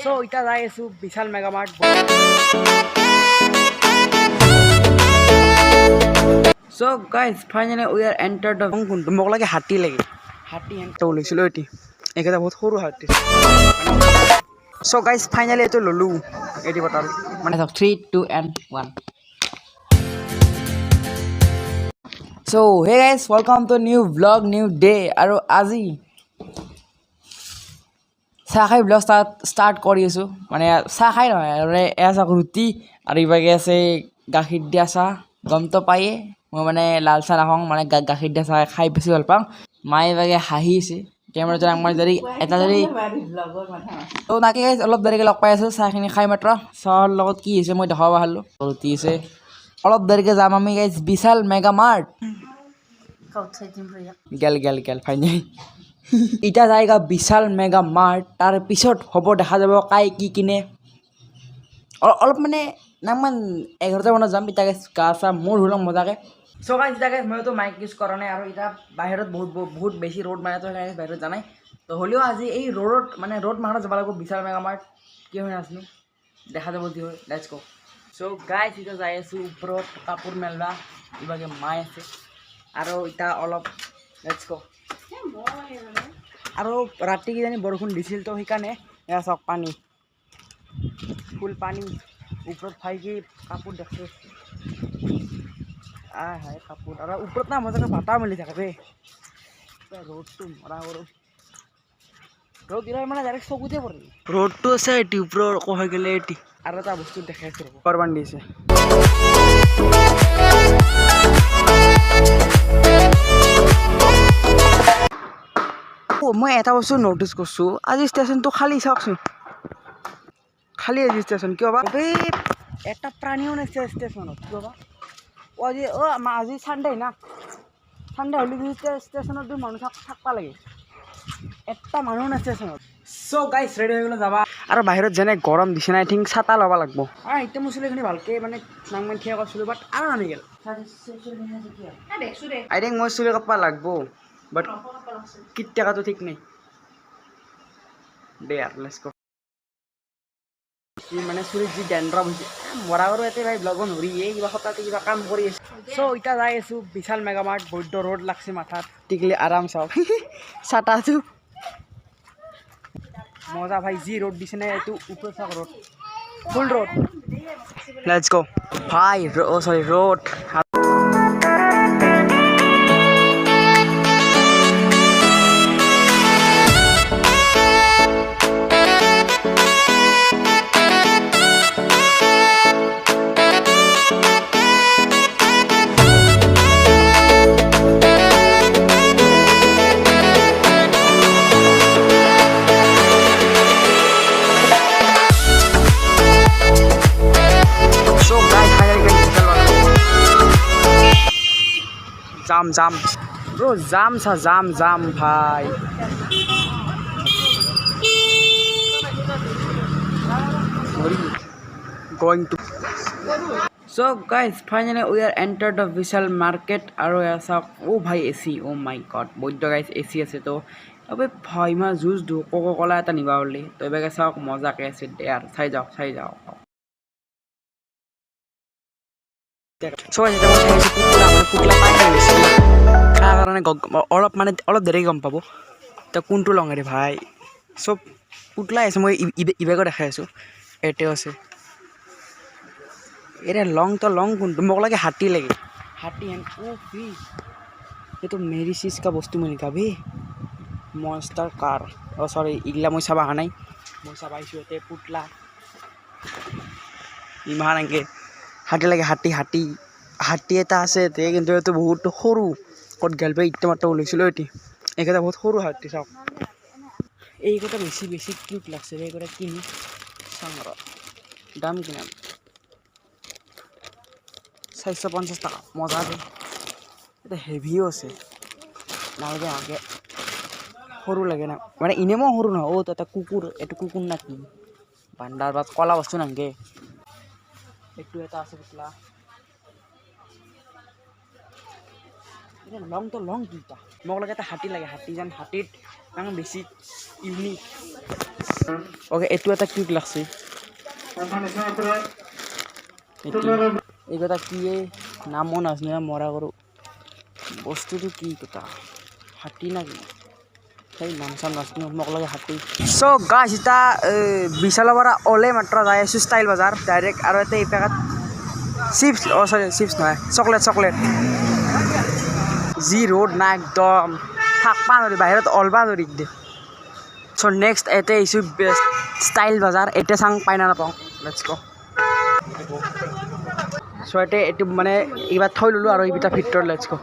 So এতিয়া যাই আছো বিশাল megamart. So guys, finally we are entered the কোনটো মোক লাগে হাতী লাগে হাতী এন্টো লৈছিলো এটি একেটা বহুত সৰু হাতী। So guys, finally এটো ললো এটি বটল মানে 3 2 and 1. So hey guys, welcome to new vlog, new day. আৰু আজি চাহ খাই ব্লগ ষ্টাৰ্ট কৰি আছো মানে চাহ খাই নহয় মানে এয়া ৰুটি আৰু ইভাগে আছে গাখীৰ দিয়া চাহ গমটো পায়ে মই মানে লাল চাহ নাখাওঁ মানে গাখীৰ দিয়া চাহ খাই বেছি ভাল পাওঁ মায়ে ইভাগে হাঁহি আছে কেমেৰাটো আমাৰ যদি এটা যদি তো তাকে অলপ দেৰিকৈ লগ পাই আছো চাহখিনি খাই মাত্ৰ চাহৰ লগত কি হৈছে মই দেখাব পাহৰিলোঁ ৰুটি আছে অলপ দেৰিকৈ যাম আমি গাইজ বিশাল মেগামাৰ্ট গেল ফাইনেলি ইটা যায়গা বিশাল মেগামাৰ্ট তাৰ পিছত হ'ব দেখা যাব কাই কি কিনে অলপ মানে নামান 11টা মানত যাম ইটা গা চা মোৰ ধুলম মজাকে চ' গাইজ ইটা গাইজ মইতো মাইক ইউজ কৰা নাই আৰু ইটা বাহিৰত বহুত বেছি ৰ'দ মাৰে তো বাহিৰত জানাই তো হ'লেও আজি এই ৰ'দত মানে ৰ'দ মাহত যাব লাগিব বিশাল মেগামাৰ্ট কি হয় নাজানো দেখা যাব যি হয় লেটছ গো চ' গাইজ ইটা যাই আছোঁ ওপৰত কাপোৰ মেলবা ইভাগে মাই আছে আৰু ইটা অলপ লেটছ গো আৰু ৰাতি কিজানি বৰষুণ দিছিল তো সেইকাৰণে এয়া চাওক পানী ফুল পানী ওপৰত ফাইকি কাপোৰ দেখে হাই কাপোৰ আৰু ওপৰত না মজাকে বাটাও মেলি থাকে দেই ৰ'দটো মৰা ৰ'দ মানে ডাইৰেক্ট চকুতে পৰে ৰ'দটো আছে এটি ওপৰৰ কয় গ'লে এটি আৰু এটা বস্তু দেখাই আছে কৰবান দিছে মই এটা বস্তু নটিচ কৰিছোঁ আজি ষ্টেচনটো খালী চাওকচোন খালী আজি ষ্টেচন কিয় বা এটা প্ৰাণীও নাই ষ্টেচনত কিয় বা আজি চানডে না চানডে হ'লে ষ্টেচনত মানুহ থাকিব লাগে এটা মানুহ নাই ষ্টেচনত চ' গাইজ ৰেডি হৈ গ'লে যাবা আৰু বাহিৰত যেনে গৰম দিছে নাই থিংক ছাতা ল'ব লাগিব এতিয়া মোৰ চুলিখিনি ভালকৈ মানে নাংমান থিয়া কৰিছিলোঁ বাট আৰু নানি গ'ল আই থিংক মই চুলি কাটব লাগিব বাট কেতিয়াকাটো ঠিক নাই দে আৰু লেটছ গো মানে চুলিত যি ডেণ্ড্ৰফ হৈছে মৰা বাৰু ইয়াতে ভাই ব্লগ নৰি কিবা সপ্তাহতে কিবা কাম কৰি আছে চ' এতিয়া যাই আছোঁ বিশাল মেগামাৰ্ট বৈদ্য ৰ'দ লাগছে মাথাত টিকলি আৰাম চাওক চাটাটো মজা ভাই যি ৰ'দ দিছে নে এইটো ওপৰত চাওক ৰ'দ ফুল ৰ'দ লেটছ গো ভাই চৰি ৰ'দ জাম ব্ৰো জাম ভাই going to so guys finally we are entered the vishal market আৰু এসা ও ভাই এসি ও মাই গড বৈদ্য গাইস এসি আছে তো আবে ভাই মা জুস দু কোকো কোলা এটা নিবা বলি তো এবারে চাওক মজাকে আছে ইয়াৰ চাই যাও so এটা মই চাইছো পুতলা পাই গৈছে তাৰ কাৰণে অলপ দেৰি গম পাব তো কোনটো লং ৰে ভাই সব পুতলা আছে মই ইবেগো দেখাই আছো এতে আছে এরে লং কোনটো মোক লাগে হাতী হেন ও ফ্রি ये तो मेरी चीज का বস্তু মই নিকা ভি মনস্টার কার ও সরি ইগলা মই চাবা নাই মই চাবাইছো এতে পুতলা ইমান আগে হাতী লাগে হাতী এটা আছে তে কিন্তু এটো বহুত সৰু কত গেল বে ইটা মাত্ৰ লৈছিলো এটি একেটা বহুত সৰু হাতী চাওক এই কথা বেছি কিউট লাগছে এই কথা কিনি চামৰ দাম কিমান 450 টাকা মজা দে এটা হেভিও আছে নালাগে আগে সৰু লাগে না মানে ইনেমো সৰু না ও এটা কুকুৰ না কি বান্দাৰ বাত কলা বস্তু নাংগে একটু এটা আছে পুতলা লং কিটা মোক লাগে এটা হাতী লাগে হাতী যেন হাতীত বেছি ইউনিক অ'কে এইটো এটা কিউট লাগছে এইকেইটা কি নামো নাজানো মৰা কৰোঁ বস্তুটো কি কথা হাতী না কি সেই নাম চাম নাজানো মোক লাগে হাতী চ' গাছ এটা বিশালৰ পৰা ওলে মাত্ৰ যাই আছোঁ ষ্টাইল বজাৰ ডাইৰেক্ট আৰু এটা এই পেকেট চিপছ চৰি চিপছ নহয় চকলেট যি ৰ'দ না একদম থাকবা নোৱাৰি বাহিৰত ওলবা নোৱাৰি দে চ' নেক্সট এতিয়া আহিছোঁ ষ্টাইল বজাৰ এতিয়া চাং পাই না নাপাওঁ লেটছ গ' চ' এতিয়া এইটো মানে এইবাৰ থৈ ল'লোঁ আৰু এইকেইটা ভিতৰত লেটছ গ'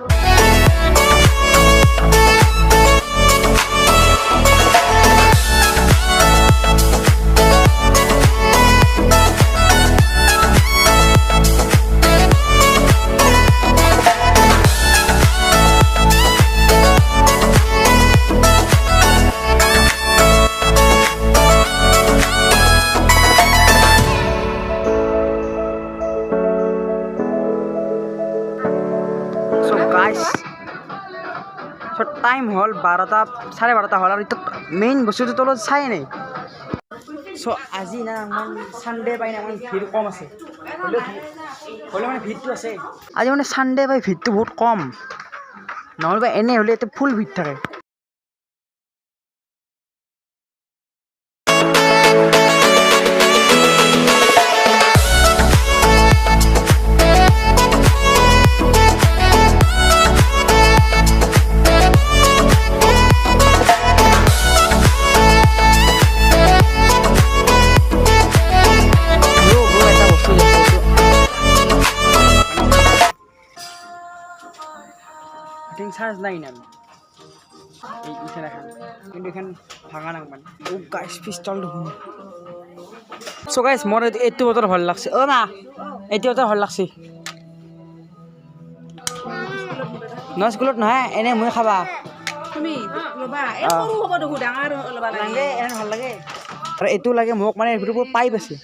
টাইম হ'ল 12টা 12:30 হ'ল আৰু এতিয়া মেইন বস্তুটো তলত চাই নাই চ' আজি না ইমান ছানডে পাই না ইমান ভিৰ কম আছে হ'লেও মানে ভিৰটো আছে আজি মানে ছানডে পাই ভিৰটো বহুত কম নহ'লে বা এনে হ'লে এতিয়া ফুল ভিৰ থাকে চাৰ্জ নাই না এইখান এখন কিন্তু এখন ভাঙা নাং মানে ও গাইছ পিষ্টল দেখোন চ' গাইছ মোৰ এইটো বতৰ ভাল লাগছে অ' মা এইটো বতৰ ভাল লাগছে নহয় স্কুলত নহয় এনে মই খাবা তুমি ল'বা এই সৰু হ'ব দেখো ডাঙৰ ল'বা লাগে এনে ভাল লাগে আৰু এইটো লাগে মোক মানে এইটো পাইপ আছে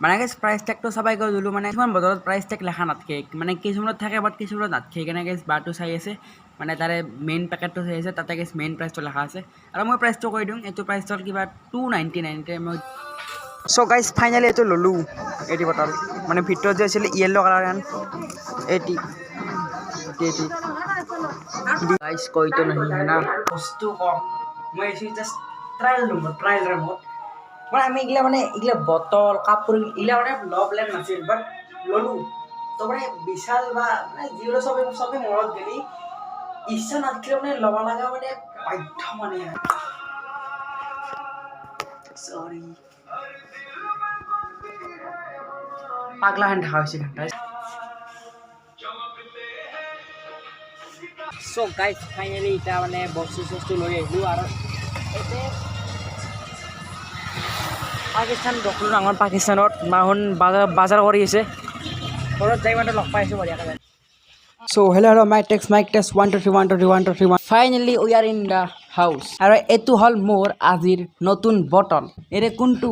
মানে গাইছ প্ৰাইচ টেগটো চাবাই গৈ দিলোঁ মানে কিছুমান বজাৰত প্ৰাইচ টেগ লেখা নাথাকে মানে কিছুমানত থাকে বাট কিছুমানত নাথাকে সেইকাৰণে গাইছ বাৰটো চাই আছে মানে তাৰে মেইন পেকেটটো চাই আছে তাতে গাইছ মেইন প্ৰাইচটো লেখা আছে আৰু মই প্ৰাইচটো কৈ দিওঁ এইটো প্ৰাইচটো কিবা 299 মই চ' গাইছ ফাইনেলি এইটো ল'লোঁ 80 বটল মানে ভিতৰত যে আছিলে য়েল্ল' কালাৰ এখন 80 গাইছ কৈতো নহয় না বস্তু কম মই এইটো জাষ্ট ট্ৰায়েল ৰুমত মানে আমি এইগিলা মানে এইগিলা বটল কাপোৰ এইগিলা মানে ল'ব প্লেন নাছিল বাট ল'লোঁ তো মানে বিশাল বা মানে যিবিলাক চবে মনত গেলি ইচ্ছা নাথাকিলেও মানে ল'ব লগা মানে বাধ্য মানে চৰি পাগলাহেন দেখা হৈছিল চ' গাইজ ফাইনেলি এতিয়া মানে বস্তু লৈ আহিলোঁ আৰু এতিয়া পাকিস্তান ডক্টৰ ডাঙৰ পাকিস্তানত মাহুন বাজাৰ কৰি আছে ঘৰত যাই মানে লগ পাইছোঁ বঢ়িয়াকৈ চ' hello' Mike test 1 2 3 1 2 3 1 2 3 1 finally we are in the house আৰু এইটো হ'ল মোৰ আজিৰ নতুন বটল এৰে কোনটো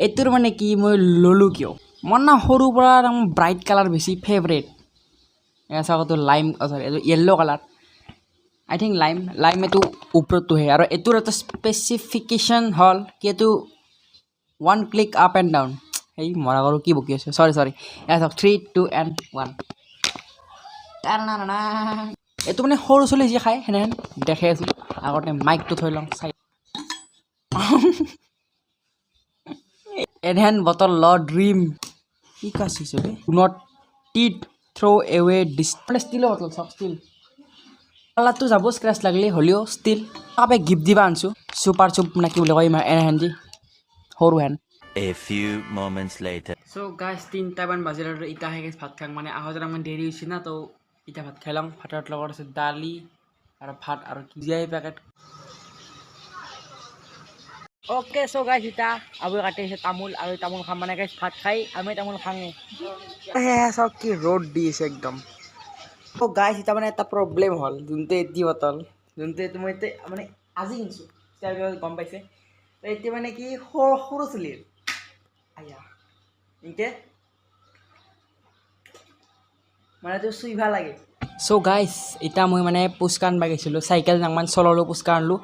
এইটোৰ মানে কি মই ল'লোঁ কিয় মোৰ না সৰুৰ পৰা ব্ৰাইট কালাৰ বেছি ফেভৰেট এয়া চাওকতো লাইম চৰি এইটো য়েল্ল' কালাৰ আই থিংক লাইম এইটো ওপৰতটোহে আৰু এইটোৰ এটা স্পেচিফিকেশ্যন হ'ল কি এইটো 1 ক্লিক আপ এণ্ড ডাউন সেই মৰা কৰোঁ কি বকি আছোঁ চৰি এয়া চাওক 3 2 and 1 এইটো মানে সৰু চলি যি খায় সেনেহেন দেখাই আছোঁ আগতে মাইকটো থৈ লওঁ চাই এনেহেন বটল ল ড্ৰিম কি কাচিছোঁ দেই নট টিট থ্ৰ' এৱে ডিছ মানে ষ্টিলৰ বটল চাওক ষ্টিল কালাৰটো যাব স্ক্ৰেচ লাগিলে হ'লেও ষ্টিল কাপে গিফ্ট দিবা আনিছোঁ চুপাৰ চুপ নে কি বুলি কয় এনেহেন যি সৰু হেন A few moments later. So' guys 3টামান বাজিল আৰু ইটা আহে ভাত খাং মানে আহোঁতে অকণমান দেৰি হৈছে না তো ইটা ভাত খাই লওঁ ভাতৰ লগত আছে দালি আৰু ভাত আৰু জিয়াই পেকেট অ'কে চ' গাইজ ইটা আবুই কাটি আছে তামোল আৰু তামোল খাম মানে গাইজ ভাত খাই আমি তামোল খাঙে সেয়া চাওক কি ৰ'দ দি আছে একদম ত' গাইজ ইটা মানে এটা প্ৰব্লেম হ'ল যোনটো 80 বটল যোনটো এইটো মই এতিয়া মানে আজি কিনিছোঁ গম পাইছে এতিয়া মানে কি সৰু চলিৰ আয়া ইনকে মানে তো চুইভা লাগে চ' গাইজ এতিয়া মই মানে পুচকা আনবা গৈছিলোঁ চাইকেল নাংমান চলালোঁ পুচকা আনলোঁ